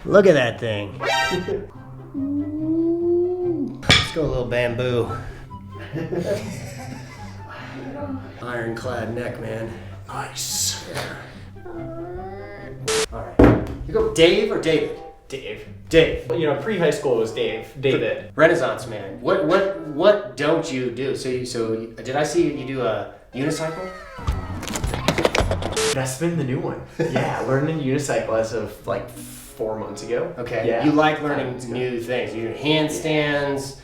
Look at that thing. Let's go a little bamboo. Ironclad neck, man. Nice. Yeah. All right. You go Dave or David? Dave. Dave. You know, pre-high school was David. Renaissance man. What don't you do? So did I see you do a unicycle? That's been the new one. Yeah, learning unicycle as of like 4 months ago. Okay. Yeah. You like learning new things. You do handstands.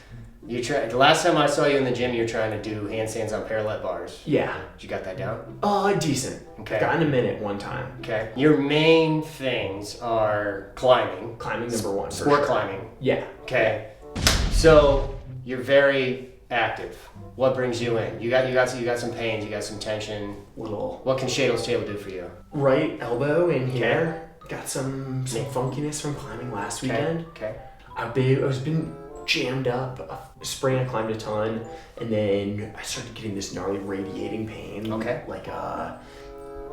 You try. The last time I saw you in the gym, you were trying to do handstands on parallel bars. Yeah. Did you got that down? Decent. Okay. Got in a minute one time. Okay. Your main things are climbing. Climbing number one. Sport climbing. Yeah. Okay. So you're very active. What brings you in? You got some pains. You got some tension. What can Shadow's table do for you? Right elbow in here. Got some funkiness from climbing last weekend. Okay. I've been jammed up. Spring I climbed a ton, and then I started getting this gnarly radiating pain. Okay. Like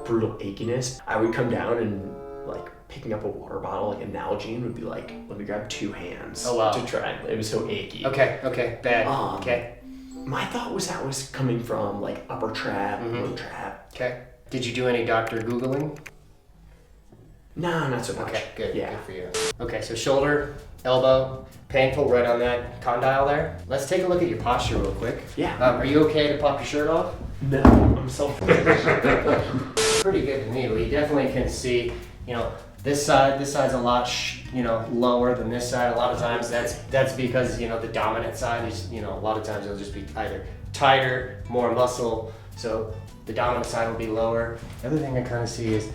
brutal achiness. I would come down and like picking up a water bottle, like a Nalgene, would be like, let me grab 2 hands to try. It was so achy. Okay. Bad. Okay. My thought was that was coming from like upper trap, low trap. Okay. Did you do any doctor Googling? No, not so much. Okay, good. Yeah. Good for you. Okay, so shoulder, elbow, painful right on that condyle there. Let's take a look at your posture real quick. Yeah. Are you okay to pop your shirt off? No, I'm self. Pretty good to me. We definitely can see, this side's a lot, lower than this side. A lot of times that's because, the dominant side is, a lot of times it'll just be either tighter, more muscle. So the dominant side will be lower. The other thing I kind of see is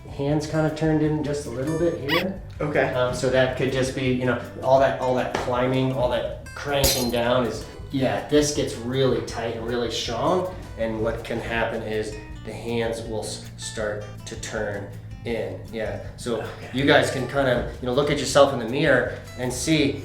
hands kind of turned in just a little bit here. Okay. So that could just be, all that climbing, all that cranking down is, this gets really tight and really strong. And what can happen is the hands will start to turn in. Yeah. So you guys can kind of, look at yourself in the mirror and see,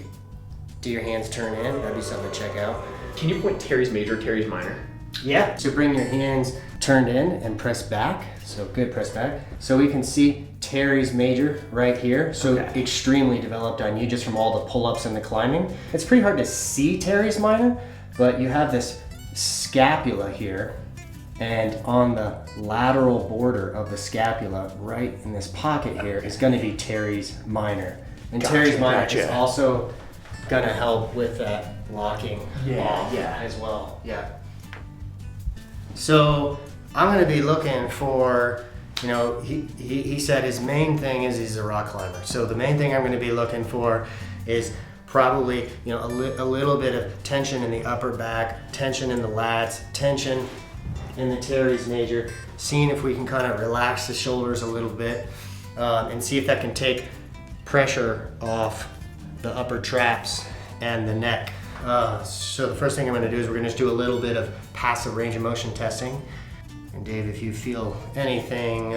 do your hands turn in? That'd be something to check out. Can you point Terry's major, Terry's minor? Yeah. So bring your hands turned in and press back. So good, press back. So we can see Terry's major right here. So extremely developed on you just from all the pull-ups and the climbing. It's pretty hard to see Terry's minor, but you have this scapula here, and on the lateral border of the scapula, right in this pocket here, is going to be Terry's minor. And Terry's minor is also going to help with that locking off as well. Yeah. So I'm going to be looking for, he said his main thing is he's a rock climber. So the main thing I'm going to be looking for is probably, a little bit of tension in the upper back, tension in the lats, tension in the teres major, seeing if we can kind of relax the shoulders a little bit and see if that can take pressure off the upper traps and the neck. So the first thing I'm going to do is we're going to just do a little bit of passive range of motion testing. And Dave, if you feel anything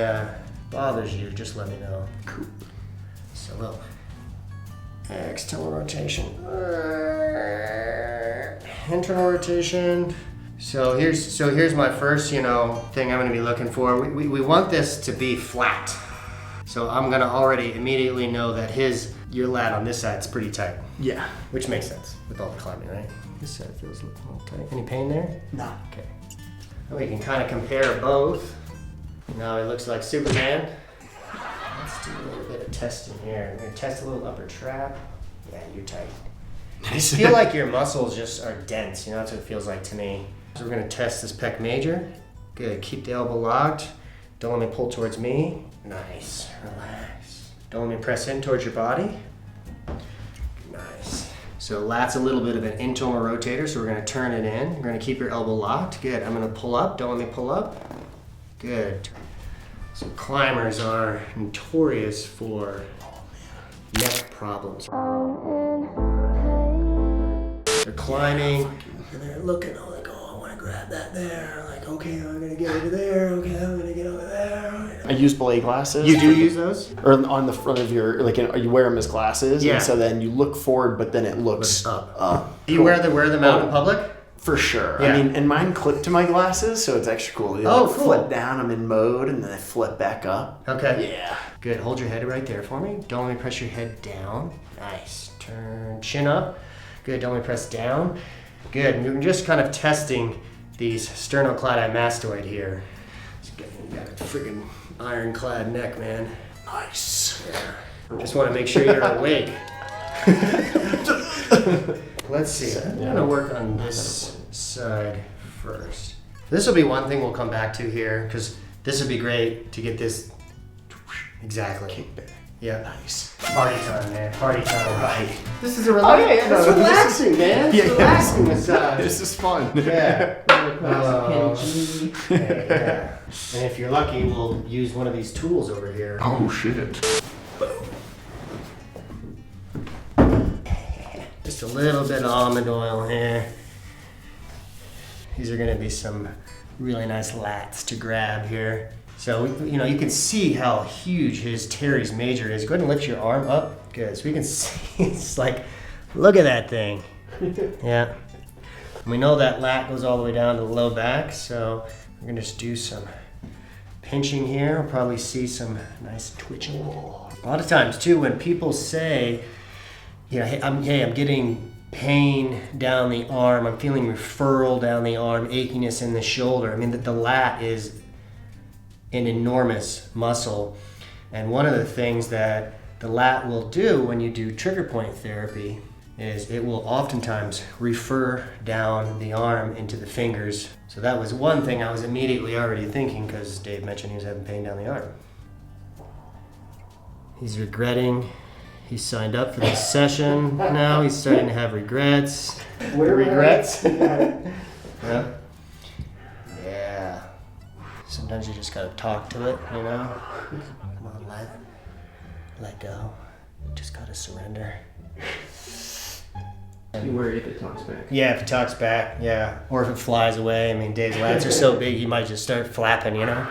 bothers you, just let me know. Cool. So a little external rotation, internal rotation. So here's my first, thing I'm going to be looking for. We want this to be flat. So I'm going to already immediately know that your lat on this side is pretty tight. Yeah. Which makes sense with all the climbing, right? This side feels a little tight. Any pain there? No. Okay. We can kind of compare both. Now it looks like Superman. Let's do a little bit of testing here. We're going to test a little upper trap. Yeah, you're tight. Nice. I feel like your muscles just are dense. That's what it feels like to me. So we're going to test this pec major. Good. Keep the elbow locked. Don't let me pull towards me. Nice. Relax. Don't let me press in towards your body. Nice. So lat's a little bit of an internal rotator, so we're going to turn it in. We're going to keep your elbow locked. Good. I'm going to pull up. Don't let me pull up. Good. So climbers are notorious for neck problems. They're climbing and they're looking like, I want to grab that there. Like, okay, I'm going to get over there. Okay, I'm going to get over there. I use belay glasses. You do use those? Or on the front of your, you wear them as glasses. Yeah. And so then you look forward, but then it looks up. Do you wear them out in public? For sure. Yeah. I mean, and mine clip to my glasses, so it's extra cool. They cool. Flip down, I'm in mode, and then I flip back up. Okay. Yeah. Good. Hold your head right there for me. Don't let me press your head down. Nice. Turn chin up. Good. Don't let me press down. Good. And you're just kind of testing these sternocleidomastoid here. You got a freaking ironclad neck, man. Nice. Yeah. Just want to make sure you're awake. Let's see. I'm going to work on this side first. This will be one thing we'll come back to here, because this would be great to get this exactly. Kick back. Yeah. Nice. Party time, man. Party time. Right. This is a relaxing, no, relaxing, man. Yeah, It's relaxing massage. This is fun. Yeah. Pinky. Yeah. And if you're lucky, we'll use one of these tools over here. Oh, shit. Just a little bit of almond oil here. These are going to be some really nice lats to grab here. So, you know, you can see how huge his teres major is. Go ahead and lift your arm up. Good. So we can see, it's like, look at that thing. Yeah. And we know that lat goes all the way down to the low back, so we're going to just do some pinching here. We'll probably see some nice twitching. A lot of times, too, when people say, you know, hey, I'm getting pain down the arm, I'm feeling referral down the arm, achiness in the shoulder. I mean, the lat is an enormous muscle. And one of the things that the lat will do when you do trigger point therapy is it will oftentimes refer down the arm into the fingers. So that was one thing I was immediately already thinking, because Dave mentioned he was having pain down the arm. He's regretting he signed up for this session. Now he's starting to have regrets. Regrets? Yeah. Yeah. Sometimes you just gotta talk to it, you know? Come on, let go. Just gotta surrender. You worried if it talks back? Yeah, if it talks back, yeah. Or if it flies away. I mean, Dave's lats are so big, he might just start flapping, you know?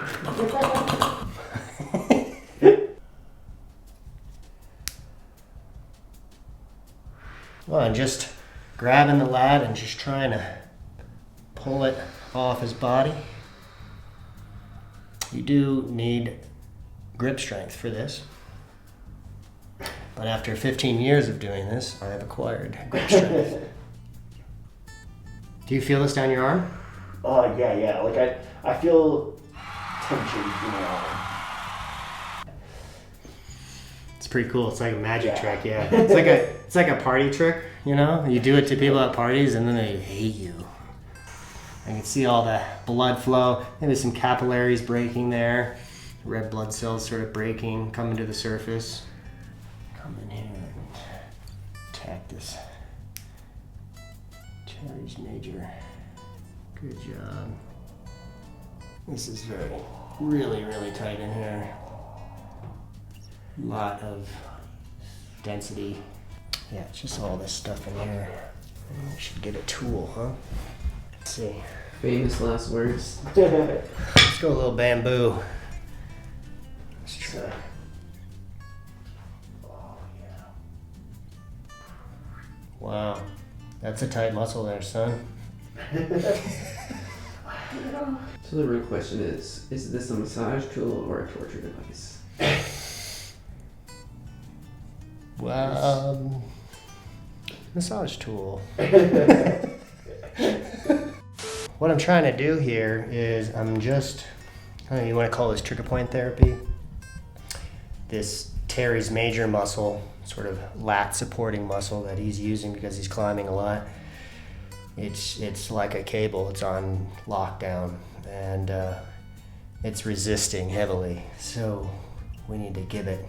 Well, and just grabbing the lat and just trying to pull it off his body. You do need grip strength for this. But after 15 years of doing this, I have acquired grip strength. Do you feel this down your arm? Oh, yeah. Like, I feel tension in my arm. It's pretty cool. It's like a magic trick, yeah. It's like a party trick, you know? You do it to people at parties and then they hate you. I can see all the blood flow. Maybe some capillaries breaking there. Red blood cells sort of breaking, coming to the surface. Come in here and attack this teres major. Good job. This is really tight in here. Lot of density. Yeah, it's just all this stuff in here. We should get a tool, huh? Let's see. Famous last words. Let's go a little bamboo. Let's try. Oh, yeah. Wow. That's a tight muscle there, son. So the real question is this a massage tool or a torture device? Well, massage tool. What I'm trying to do here is I'm just, I don't know, you want to call this trigger point therapy? This teres major muscle, sort of lat supporting muscle that he's using because he's climbing a lot. It's like a cable. It's on lockdown and it's resisting heavily. So we need to give it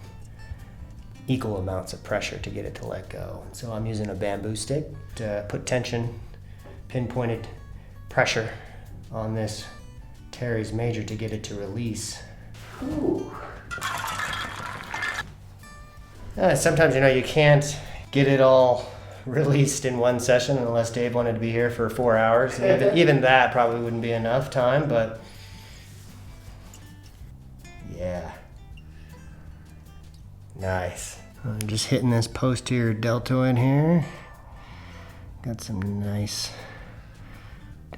equal amounts of pressure to get it to let go. And so I'm using a bamboo stick to put tension, pinpointed pressure on this teres major to get it to release. Ooh. Sometimes, you know, you can't get it all released in one session unless Dave wanted to be here for 4 hours. Even that probably wouldn't be enough time, but yeah. Nice. I'm just hitting this posterior deltoid here. Got some nice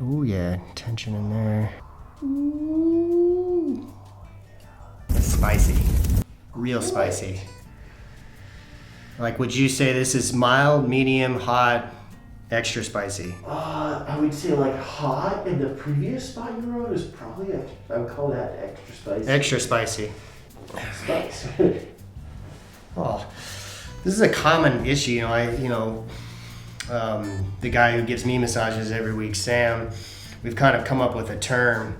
Oh yeah, tension in there. Ooh. It's spicy. Real spicy. Like, would you say this is mild, medium, hot, extra spicy? I would say like hot, and the previous spot you were on is probably, I would call that extra spicy. Extra spicy. Spice. Oh, this is a common issue. The guy who gives me massages every week, Sam, we've kind of come up with a term.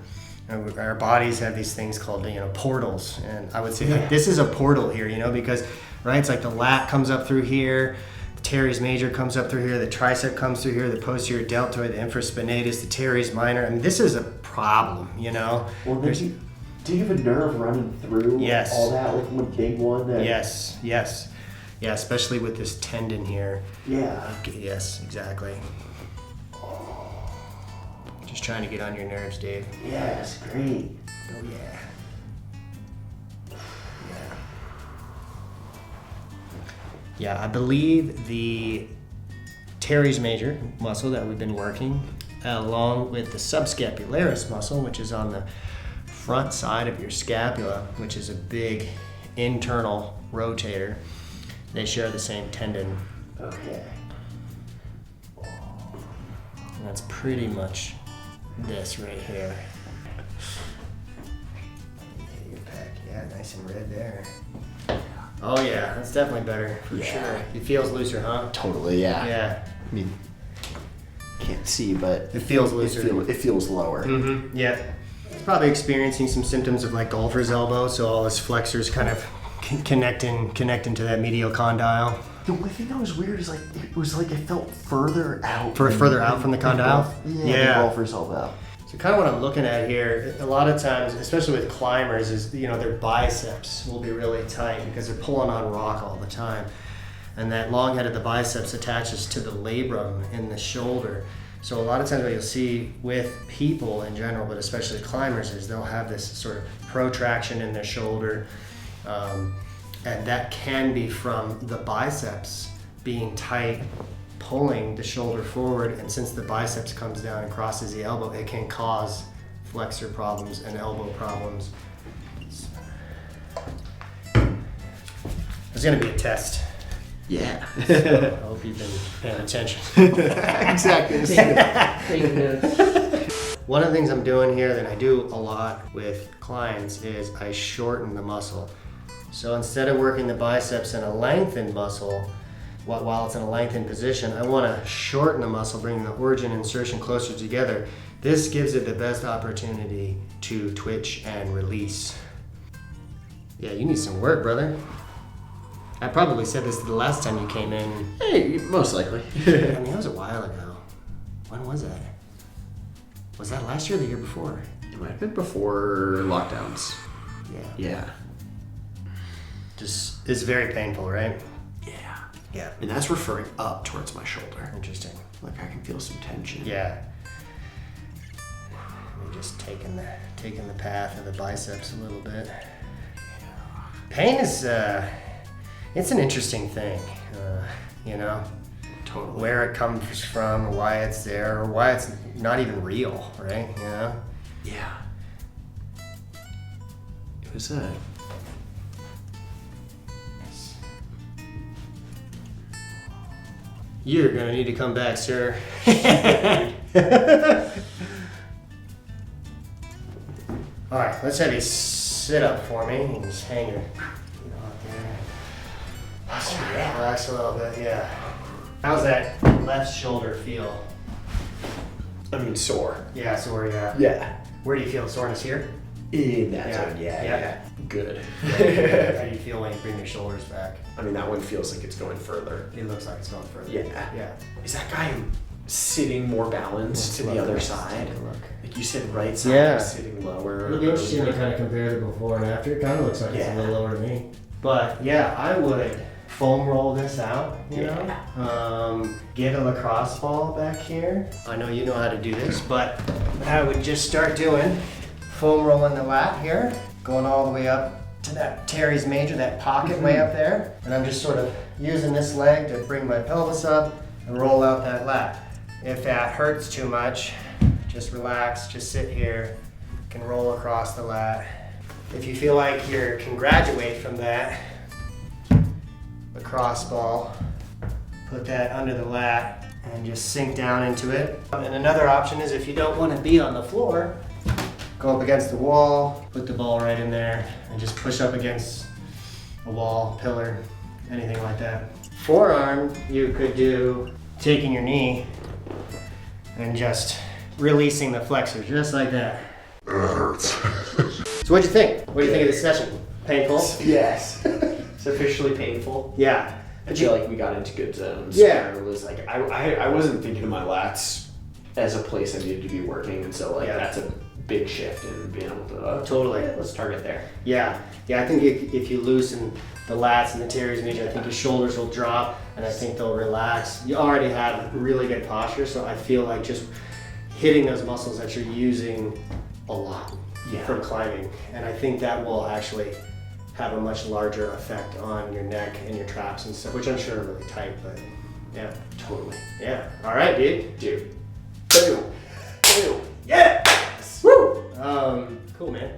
Our bodies have these things called, portals, and I would say like, this is a portal here, because, right? It's like the lat comes up through here, the teres major comes up through here, the tricep comes through here, the posterior deltoid, the infraspinatus, the teres minor. I mean, this is a problem, Well, then do you have a nerve running through Yes. all that, like one big one? That, Yes. Yeah, especially with this tendon here. Yeah. Yes, exactly. Just trying to get on your nerves, Dave. Yes, great. Oh yeah. Yeah, I believe the teres major muscle that we've been working, along with the subscapularis muscle, which is on the front side of your scapula, which is a big internal rotator, they share the same tendon. Okay. And that's pretty much this right here. Your pec, yeah, nice and red there. Oh yeah, that's definitely better for sure. It feels looser, huh? Totally, yeah. Yeah. I mean, can't see, but It feels looser. it feels lower. Mm-hmm. Yeah. He's probably experiencing some symptoms of like golfer's elbow, so all his flexors kind of connecting to that medial condyle. The only thing that was weird is like it felt further out. Further out from the condyle? Yeah. The golfer's elbow. So kind of what I'm looking at here, a lot of times, especially with climbers, is their biceps will be really tight because they're pulling on rock all the time. And that long head of the biceps attaches to the labrum in the shoulder. So a lot of times what you'll see with people in general, but especially climbers, is they'll have this sort of protraction in their shoulder. And that can be from the biceps being tight, pulling the shoulder forward, and since the biceps comes down and crosses the elbow, it can cause flexor problems and elbow problems. There's going to be a test. Yeah. I hope you've been paying attention. Exactly. Take notes. One of the things I'm doing here that I do a lot with clients is I shorten the muscle. So instead of working the biceps in a lengthened muscle, while it's in a lengthened position, I want to shorten the muscle, bring the origin and insertion closer together. This gives it the best opportunity to twitch and release. Yeah, you need some work, brother. I probably said this the last time you came in. Hey, most likely. I mean, that was a while ago. When was that? Was that last year or the year before? It might have been before lockdowns. Yeah. Just, it's very painful, right? Yeah. Yeah. And that's referring up towards my shoulder. Interesting. Like I can feel some tension. Yeah. We're just taking the path of the biceps a little bit. Pain is it's an interesting thing, Totally. where it comes from, why it's there, or why it's not even real, right? Yeah. It was You're gonna need to come back, sir. All right, let's have you sit up for me and just hang your feet out there. Let's relax a little bit, yeah. How's that left shoulder feel? I mean, sore. Yeah, sore, yeah. Yeah. Where do you feel the soreness here? In that Yeah. zone, yeah. Yeah. Good. How do you feel when you bring your shoulders back? I mean, that one feels like it's going further. It looks like it's going further. Yeah. Yeah. Is that guy sitting more balanced to the other side? Take a look. Like you said, right side Yeah. is sitting lower. It'll be interesting to kind of compare the before and after. It kind of looks like it's a Yeah. little lower to me. But yeah, I would foam roll this out, you know? Get a lacrosse ball back here. I know you know how to do this, but I would just start doing foam rolling the lat here, going all the way up to that teres major, that pocket way up there. And I'm just sort of using this leg to bring my pelvis up and roll out that lat. If that hurts too much, just relax, just sit here, you can roll across the lat. If you feel like you can graduate from that, the cross ball, put that under the lat and just sink down into it. And another option is if you don't want to be on the floor, go up against the wall, put the ball right in there, and just push up against a wall, pillar, anything like that. Forearm, you could do taking your knee and just releasing the flexor, just like that. That hurts. So what'd you think? What do you think of this session? Painful? Yes. It's officially painful. Yeah. I feel like we got into good zones. Yeah. Where it was like I wasn't thinking of my lats as a place I needed to be working, and so like Yeah. that's a big shift in being able to Totally. let's target there. Yeah, I think if you loosen the lats and the teres major, I think your shoulders will drop and I think they'll relax. You already have really good posture, so I feel like just hitting those muscles that you're using a lot from climbing. And I think that will actually have a much larger effect on your neck and your traps and stuff, which I'm sure are really tight, but yeah. Totally. Yeah. All right, dude. Dude. Boom. Boom. Yeah. Woo. Cool, man.